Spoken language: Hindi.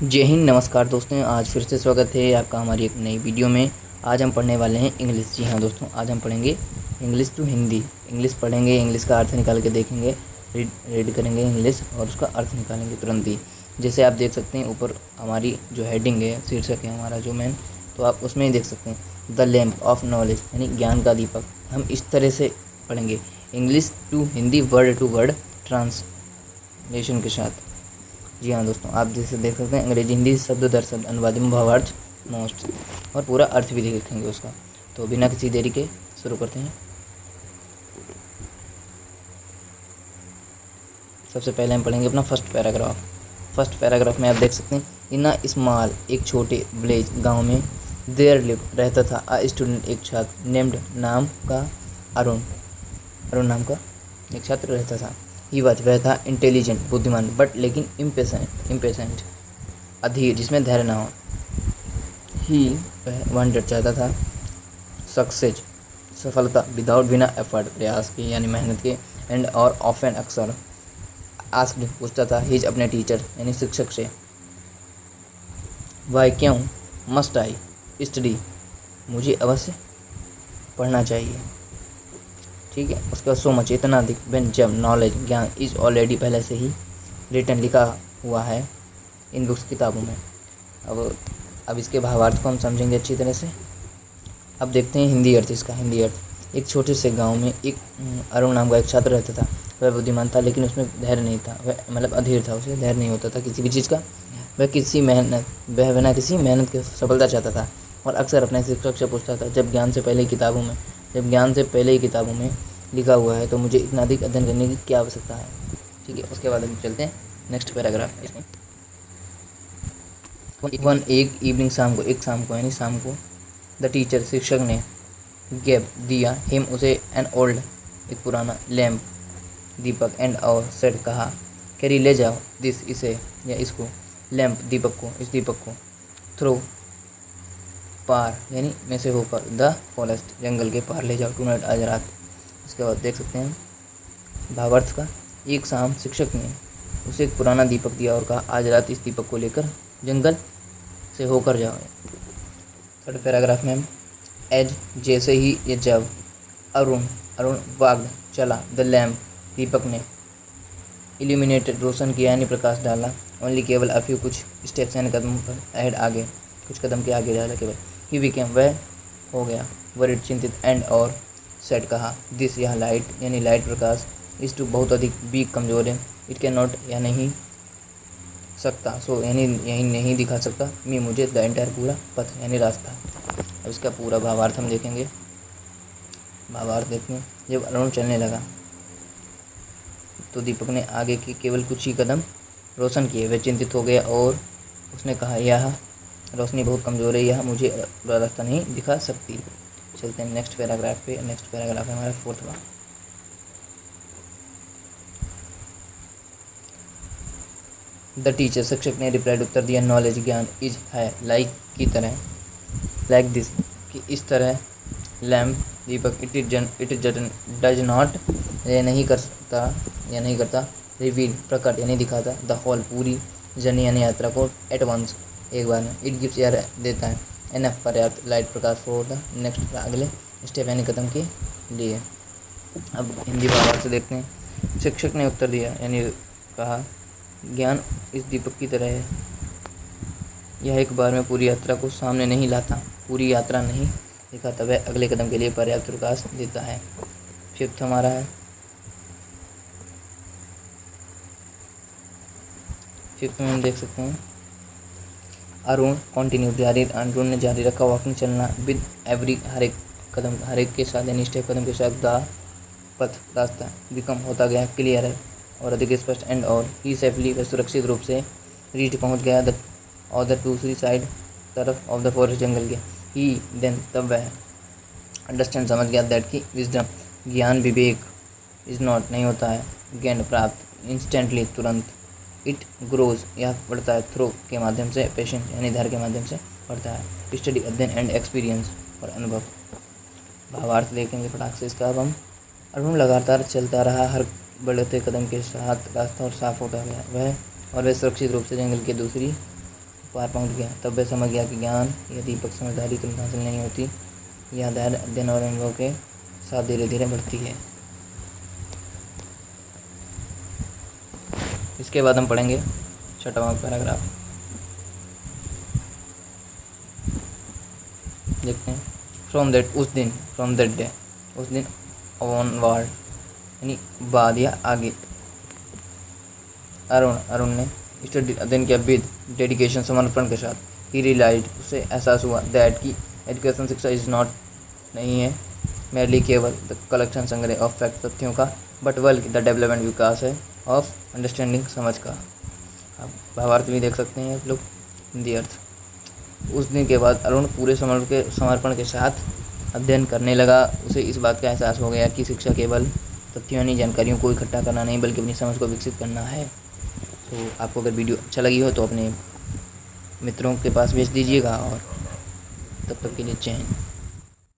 जय हिंद, नमस्कार दोस्तों। आज फिर से स्वागत है आपका हमारी एक नई वीडियो में। आज हम पढ़ने वाले हैं इंग्लिश। जी हाँ दोस्तों, आज हम पढ़ेंगे इंग्लिश टू हिंदी। इंग्लिश पढ़ेंगे, इंग्लिश का अर्थ निकाल के देखेंगे, रीड करेंगे इंग्लिश और उसका अर्थ निकालेंगे तुरंत ही। जैसे आप देख सकते हैं ऊपर हमारी जो हेडिंग है, शीर्षक है हमारा जो मेन, तो आप उसमें ही देख सकते हैं द लैम्प ऑफ नॉलेज, यानी ज्ञान का दीपक। हम इस तरह से पढ़ेंगे English to Hindi, word to word translation के साथ। जी हाँ दोस्तों, आप जैसे देख सकते हैं अंग्रेजी हिंदी शब्द दर शब्द अनुवाद में भावार्थ मोस्ट और पूरा अर्थ भी देखेंगे उसका। तो बिना किसी देरी के शुरू करते हैं। सबसे पहले हम पढ़ेंगे अपना फर्स्ट पैराग्राफ। फर्स्ट पैराग्राफ में आप देख सकते हैं इन अ स्मॉल, एक छोटे विलेज गांव में, देयर लिव रहता था अ स्टूडेंट, एक छात्र, नेम्ड नाम का अरुण, अरुण नाम का एक छात्र रहता था। ही वॉज वह था इंटेलिजेंट बुद्धिमान, बट लेकिन इम्पेशेंट अधीर, जिसमें धैर्य ना हो। ही वह वांटेड चाहता था सक्सेस सफलता, विदाउट बिना एफर्ट प्रयास के यानी मेहनत के, एंड और ऑफन अक्सर आस्क्ड पूछता था हिज अपने टीचर यानी शिक्षक से, वाई क्यों, मस्ट आई स्टडी मुझे अवश्य पढ़ना चाहिए। ठीक है, उसके बाद सो मच इतना अधिक, वेन जब नॉलेज ज्ञान इज ऑलरेडी पहले से ही रिटन लिखा हुआ है इन बुक्स किताबों में। अब इसके भावार्थ को हम समझेंगे अच्छी तरह से। अब देखते हैं हिंदी अर्थ इसका। हिंदी अर्थ, एक छोटे से गांव में एक अरुण नाम का एक छात्र रहता था। वह बुद्धिमान था लेकिन उसमें धैर्य नहीं था, वह मतलब अधीर था, उसे धैर्य नहीं होता था किसी भी चीज़ का। वह बिना किसी मेहनत के सफलता चाहता था और अक्सर अपने शिक्षक से पूछता था, जब ज्ञान से पहले ही किताबों में लिखा हुआ है तो मुझे इतना अधिक अध्ययन करने की क्या आवश्यकता है। ठीक है, उसके बाद हम चलते हैं नेक्स्ट पैराग्राफ। एक इवनिंग, शाम को यानी शाम को, द टीचर शिक्षक ने गेव दिया हिम उसे एन ओल्ड, एक पुराना, लैम्प दीपक, एंड और सेड कहा, कैरी ले जाओ दिस इसे या इसको, लैम्प दीपक को, इस दीपक को, थ्रो पार यानी में से होकर, द फॉरेस्ट जंगल के पार ले जाओ, टू नाइट आज रात। उसके बाद देख सकते हैं भावार्थ का, एक शाम शिक्षक ने उसे एक पुराना दीपक दिया और कहा, आज रात इस दीपक को लेकर जंगल से होकर जाओ। थर्ड पैराग्राफ में हम, एज जैसे ही ये जब अरुण वाग्ड चला, द लैम्प दीपक ने इल्यूमिनेटेड रोशन किया यानी प्रकाश डाला, ओनली केवल अफ्यू कुछ स्टेप्स यानी कदम पर, अहेड आगे, कुछ कदम के आगे डाला केवल, ही बिकेम वह हो गया, वरिड चिंतित, एंड और सेड कहा, दिस यह लाइट यानी लाइट प्रकाश, इस टू बहुत अधिक वीक कमजोर है, इट कैन नॉट या नहीं सकता, सो यानी यही नहीं दिखा सकता, मी मुझे, द एंटायर पूरा पथ यानी रास्ता। अब इसका पूरा भावार्थ हम देखेंगे। भावार्थ देखें, जब अरुण चलने लगा तो दीपक ने आगे के केवल कुछ ही कदम रोशन किए, वह चिंतित हो गया और उसने कहा, यह रोशनी बहुत कमज़ोर है, यह मुझे पूरा रास्ता नहीं दिखा सकती। चलते हैं नेक्स्ट पैराग्राफ पे। नेक्स्ट पैराग्राफ है हमारा फोर्थ वाला। द टीचर शिक्षक ने रिप्लाइड उत्तर दिया, नॉलेज ज्ञान इज है लाइक की तरह, लाइक दिस कि इस तरह, lamp Deepak it does not यह नहीं करता, रिवील प्रकट यानी दिखाता, द होल पूरी जर्नी यानी यात्रा को, एट वंस एक बार में, इट गिव्स यह देता है, एनफ पर्याप्त, light Prakash for the next अगले स्टेप यानी कदम के लिए। अब हिंदी भावार्थ से देखते हैं। शिक्षक ने उत्तर दिया यानी कहा, ज्ञान इस दीपक की तरह है, यह एक बार में पूरी यात्रा को सामने नहीं लाता, पूरी यात्रा नहीं दिखाता, वह अगले कदम के लिए पर्याप्त प्रकाश देता है। फिफ्थ हमारा है, फिफ्थ में हम देख सकते हैं अरुण कंटिन्यू, अरुण ने जारी रखा वॉकिंग चलना, विद एवरी हर एक के साथ यानी स्टेप कदम के साथ, द पथ रास्ता बिकम होता गया क्लियर और अधिक स्पष्ट, एंड और ही सेफली वह सुरक्षित रूप से रीच पहुंच गया, द और दूसरी साइड तरफ ऑफ द फॉरेस्ट जंगल के। ही देन तब वह अंडरस्टैंड समझ गया, दैट की विजडम ज्ञान विवेक इज नॉट नहीं होता है, ज्ञान प्राप्त इंस्टेंटली तुरंत, इट ग्रोज यह बढ़ता है, थ्रो के माध्यम से, पेशेंस यानी धैर्य के माध्यम से बढ़ता है, स्टडी अध्ययन, एंड एक्सपीरियंस और अनुभव। भावार्थ देखेंगे फटाक से इसका। अब हम, अरुण लगातार चलता रहा, हर बढ़ते कदम के साथ रास्ता और साफ होता गया, वह सुरक्षित रूप से जंगल के दूसरी पार पहुंच गया। तब वह समझ गया कि ज्ञान या दीपक समझदारी तुरंत हासिल नहीं होती, यह धैर्य, अध्ययन और अनुभव के साथ धीरे धीरे बढ़ती है। इसके बाद हम पढ़ेंगे 6वां पैराग्राफ। देखते हैं। फ्रॉम दैट डे, उस दिन ऑनवर्ड यानी बाद या आगे, अरुण ने स्टडी अध्ययन किया विद डेडिकेशन, समर्पण के साथ। ही रियलाइज्ड, उसे एहसास हुआ दैट की एजुकेशन शिक्षा इज नॉट नहीं है मेरली केवल द कलेक्शन संग्रह ऑफ फैक्ट तथ्यों का, बट बल्कि द डेवलपमेंट विकास है ऑफ अंडरस्टैंडिंग समझ का। अब भावार्थ भी देख सकते हैं आप लोग, हिंदी अर्थ। उस दिन के बाद अरुण पूरे समर्पण के साथ अध्ययन करने लगा। उसे इस बात का एहसास हो गया कि शिक्षा केवल तथ्यों यानी जानकारियों को इकट्ठा करना नहीं, बल्कि अपनी समझ को विकसित करना है। तो आपको अगर वीडियो अच्छा लगी हो तो अपने मित्रों के पास भेज दीजिएगा, और तब तक के लिए जय हिंद।